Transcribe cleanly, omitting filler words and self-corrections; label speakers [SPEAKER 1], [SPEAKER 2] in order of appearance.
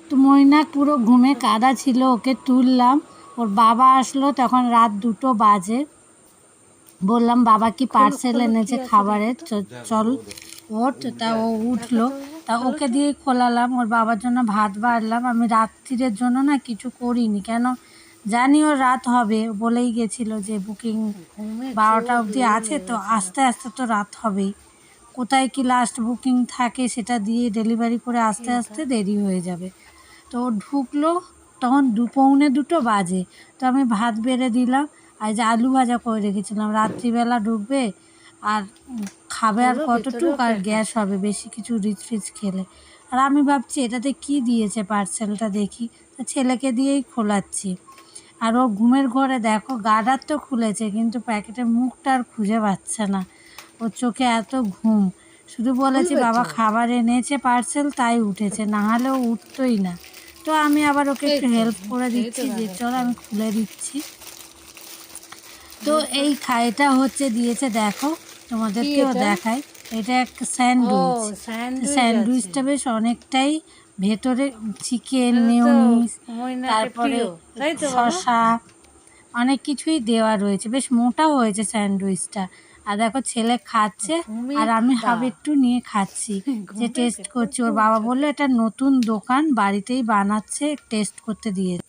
[SPEAKER 1] তো ময়না পুরো ঘুমে কাদা ছিল, ওকে তুললাম। ওর বাবা আসলো তখন রাত 2টো বাজে। বললাম বাবা কি পার্সেল এনেছে খাবারের, চল ওঠ। তা ও উঠলো, তা ওকে দিয়ে খোলালাম। ওর বাবার জন্য ভাত বাড়লাম। আমি রাত্রিরের জন্য না কিছু করিনি, কেন জানি ওর রাত হবে, বলেই গেছিলো যে বুকিং 12টা অবধি আছে, তো আস্তে আস্তে তো রাত হবেই। কোথায় কি লাস্ট বুকিং থাকে সেটা দিয়ে ডেলিভারি করে আস্তে আস্তে দেরি হয়ে যাবে। তো ও ঢুকলো তখন 2:45 বাজে। তো আমি ভাত বেড়ে দিলাম, আর যে আলু ভাজা করে রেখেছিলাম, রাত্রিবেলা ঢুকবে আর খাবে আর কতটুক, আর গ্যাস হবে বেশি কিছু রিচ ফিচ খেলে। আর আমি ভাবছি এটাতে কি দিয়েছে পার্সেলটা, দেখি। তো ছেলেকে দিয়েই খোলাচ্ছি। আর ও ঘুমের ঘরে দেখো গার্ডার তো খুলেছে, কিন্তু প্যাকেটের মুখটা আর খুঁজে পাচ্ছে না। ওর চোখে এত ঘুম, শুধু বলেছি বাবা খাবার এনেছে পার্সেল তাই উঠেছে, না হলে ও উঠতোই না। তো আমি আবার ওকে একটু হেল্প করে দিচ্ছি যে চলো আমি খুলে দিচ্ছি। তো এই এটা হচ্ছে দিয়েছে, দেখো তোমাদেরকেও দেখাই। এটা একটা স্যান্ডউইচ। স্যান্ডউইচটা বেশ অনেকটাই, ভেতরে চিকেন, মেয়োনিজ, তারপরে শসা, অনেক কিছুই দেওয়া রয়েছে। বেশ মোটাও হয়েছে স্যান্ডউইচটা। আর দেখো ছেলে খাচ্ছে, আর আমি হাফ একটু নিয়ে খাচ্ছি, যে টেস্ট করছি। ওর বাবা বললো এটা নতুন দোকান, বাড়িতেই বানাচ্ছে, টেস্ট করতে দিয়েছে।